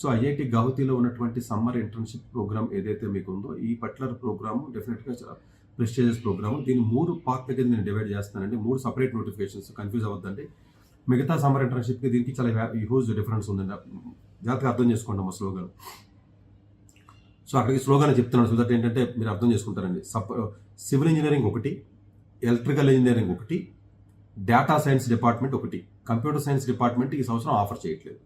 So IIT గౌహతిలో ఉన్నటువంటి summer internship programme ఏదైతే మీకు ఉందో, ఈ పర్టికులర్ ప్రోగ్రామ్ డెఫినెట్గా చాలా ప్రెస్టీజియస్ ప్రోగ్రామ్. దీన్ని 3 పార్ట్ల కింద నేను డివైడ్ చేస్తానండి. 3 సపరేట్ నోటిఫికేషన్స్, కన్ఫ్యూజ్ అవ్వద్దండి. మిగతా సమ్మర్ ఇంటర్న్షిప్కి దీనికి చాలా హ్యూజ్ డిఫరెన్స్ ఉందండి. జాగ్రత్తగా అర్థం చేసుకోండి మా స్లోగన్. సో అక్కడికి స్లోగన్ చెప్తున్నాను, సో దట్ ఏంటంటే మీరు అర్థం చేసుకుంటారండి. సివిల్ ఇంజనీరింగ్ ఒకటి, ఎలక్ట్రికల్ ఇంజనీరింగ్ ఒకటి, డేటా సైన్స్ డిపార్ట్మెంట్ ఒకటి, కంప్యూటర్ సైన్స్ డిపార్ట్మెంట్ ఈ సంవత్సరం ఆఫర్ చేయట్లేదు.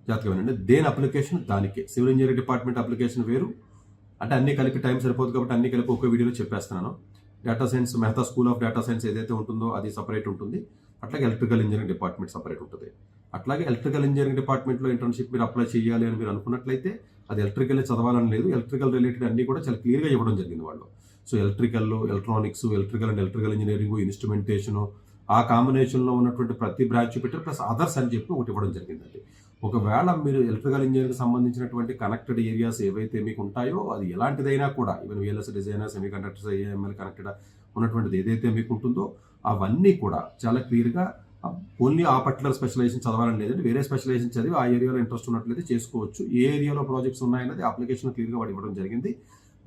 జాగ్రత్తగా వినండి. దేని అప్లికేషన్ దానికే. సివిల్ ఇంజనీరింగ్ డిపార్ట్మెంట్ అప్లికేషన్ వేరు, అంటే అన్ని కలిపి టైం సరిపోదు కాబట్టి అన్ని కలిపి ఒకే వీడియోలో చెప్పేస్తున్నాను. Data science Mehta school of data science ఏదైతే ఉంటుందో అది సపరేట్ ఉంటుంది. అట్లాగే ఎలక్ట్రికల్ ఇంజనీరింగ్ డిపార్ట్మెంట్ సపరేట్ ఉంటుంది. అట్లాగే ఎలక్ట్రికల్ ఇంజనీరింగ్ డిపార్ట్మెంట్లో ఇంటర్న్షిప్ మీరు అప్లై చేయాలి అని మీరు అనుకున్నట్లయితే అది ఎలక్ట్రికల్ చదవాలని లేదు. ఎలక్ట్రికల్ రిలేటెడ్ అన్ని కూడా చాలా క్లియర్గా ఇవ్వడం జరిగింది వాళ్ళు. So electrical, electronics, electrical and electrical engineering, instrumentation, ఆ కాంబినేషన్లో ఉన్నటువంటి ప్రతి బ్రాంచ్ పెట్టారు, ప్లస్ అదర్స్ అని చెప్పి ఒకటి ఇవ్వడం జరిగిందండి. ఒకవేళ మీరు ఎలక్ట్రికల్ ఇంజనీరింగ్ సంబంధించినటువంటి కనెక్టెడ్ ఏరియాస్ ఏవైతే మీకు ఉంటాయో అది ఎలాంటిదైనా కూడా, even VLS designer, semi conductors, AML connected ఉన్నటువంటిది ఏదైతే మీకు ఉంటుందో అవన్నీ కూడా చాలా క్లియర్గా ఓన్లీ ఆ పర్టికులర్ స్పెషలైజేషన్ చదవాలని లేదండి. వేరే స్పెషలైజేషన్ చదివి ఆ ఏరియాలో ఇంట్రెస్ట్ ఉన్నట్లయితే చేసుకోవచ్చు. ఏ ఏరియాలో ప్రాజెక్ట్స్ ఉన్నాయన్నది అప్లికేషన్ క్లియర్గా వాడు ఇవ్వడం జరిగింది.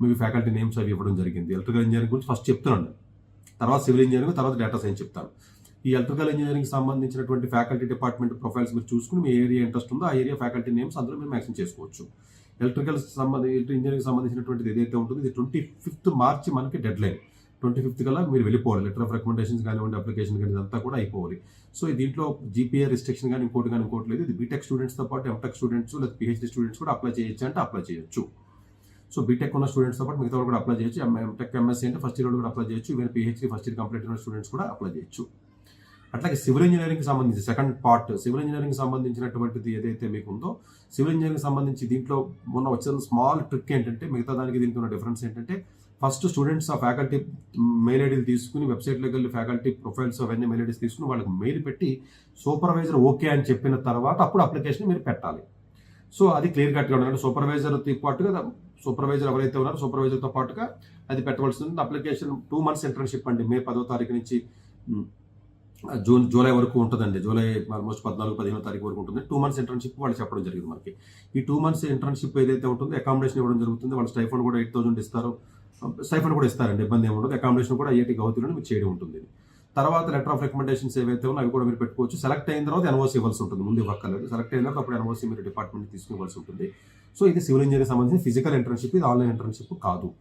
మీకు ఫ్యాకల్టీ నేమ్స్ అవి ఇవ్వడం జరిగింది. ఎలక్ట్రికల్ ఇంజనీరింగ్ గురించి ఫస్ట్ చెప్తున్నాను, తర్వాత సివిల్ ఇంజనీరింగ్, తర్వాత డేటా సైన్స్ చెప్తాను. ఈ ఎలక్ట్రికల్ ఇంజనీరింగ్ సంబంధించినటువంటి ఫ్యాకల్టీ డిపార్ట్మెంట్ ప్రొఫైల్స్ మీరు చూసుకుని మీ ఏరియా ఇంట్రెస్ట్ ఉందో ఆ ఏరియా ఫ్యాకల్టీ నేమ్స్ అందులో మీరు మ్యాక్సిమం చేసుకోవచ్చు. ఎలక్ట్రికల్ ఇంజనీరింగ్ సంబంధించినటువంటిది ఏదైతే ఉంటుందో ఇది 25th మార్చి మనకి డెడ్ లైన్. 25th కల్లా మీరు వెళ్ళిపోవాలి. లెటర్ ఆఫ్ రికమెండేషన్స్ కానివ్వండి, అప్లికేషన్ కానీ ఇదంతా కూడా అయిపోవాలి. సో దీంట్లో జీపీఏ రిస్ట్రిక్షన్ కానీ ఇంకోటి లేదు. ఇది బీటెక్ స్టూడెంట్స్తో పాటు ఎంటెక్ స్టూడెంట్స్ లేదా పిహెచ్డీ స్టూడెంట్స్ కూడా అప్లై చేయొచ్చు అంటే అప్లై చేయొచ్చు. సో బీటెక్ ఉన్న స్టూడెంట్స్తో పాటు మిగతా కూడా అప్లై చేయొచ్చు. ఎంటెక్, ఎంఎస్సీ అంటే ఫస్ట్ ఇయర్ కూడా అప్లై చేయొచ్చు. Even PhD first year complete అయిన స్టూడెంట్స్ కూడా అప్లై చేయొచ్చు. అట్లాగే సివిల్ ఇంజనీరింగ్ సంబంధించి సెకండ్ పార్ట్, సివిల్ ఇంజనీరింగ్ సంబంధించినటువంటిది ఏదైతే మీకు ఉందో, సివిల్ ఇంజనీరింగ్ సంబంధించి దీంట్లో మొన్న వచ్చిన స్మాల్ ట్రిక్ ఏంటంటే, మిగతా దానికి దీనికి ఉన్న డిఫరెన్స్ ఏంటంటే, ఫస్ట్ స్టూడెంట్స్ ఆ ఫ్యాకల్టీ మెయిల్ ఐడీలు తీసుకుని వెబ్సైట్లోకి వెళ్ళి ఫ్యాకల్టీ ప్రొఫైల్స్ అవన్నీ మెయిల్ ఐడీస్ తీసుకుని వాళ్ళకి మెయిల్ పెట్టి సూపర్వైజర్ ఓకే అని చెప్పిన తర్వాత అప్పుడు అప్లికేషన్ మీరు పెట్టాలి. సో అది క్లియర్ కట్గా ఉండాలి. సూపర్వైజర్తో పాటుగా సూపర్వైజర్ ఎవరైతే ఉన్నారో సూపర్వైజర్తో పాటుగా అది పెట్టవలసి ఉంటుంది. అప్లికేషన్ 2 months ఇంటర్న్షిప్ అండి. మే 10వ తారీఖు నుంచి జూలై వరకు ఉంటుందండి. జూలై ఆల్మోస్ట్ 14-15వ తారీఖు వరకు ఉంటుంది. 2 months ఇంటర్న్షిప్ వాళ్ళు చెప్పడం జరిగింది మనకి. ఈ 2 months ఇంటర్న్షిప్ ఏదైతే ఉంటుందో అకామిడేషన్ ఇవ్వడం జరుగుతుంది. వాళ్ళ స్టైఫండ్ కూడా 8,000 ఇస్తారు. స్టైఫండ్ కూడా ఇస్తారండి, ఇబ్బంది ఏమి ఉండదు. అకామిడేషన్ కూడా ఐఐటి గౌహతిలోనే మీరు చేయడం ఉంటుంది. తర్వాత లెటర్ ఆఫ్ రికమెండేషన్స్ ఏవైతే ఉన్నాయో అవి కూడా మీరు పెట్టుకోవచ్చు. సెలెక్ట్ అయిన తర్వాత ఎన్ఓసీ ఇవ్వాల్సి ఉంటుంది, ముందు ఇవ్వక్కర్లేదు. సెలెక్ట్ అయిన తర్వాత అప్పుడు ఎన్ఓసీ మీరు డిపార్ట్మెంట్ తీసుకోవాల్సి ఉంటుంది. సో ఇది సివిల్ ఇంజనీరింగ్ సంబంధించిన ఫిజికల్ ఇంటర్న్షిప్, ఇది ఆన్లైన్ ఇంటర్న్షిప్ కాదు.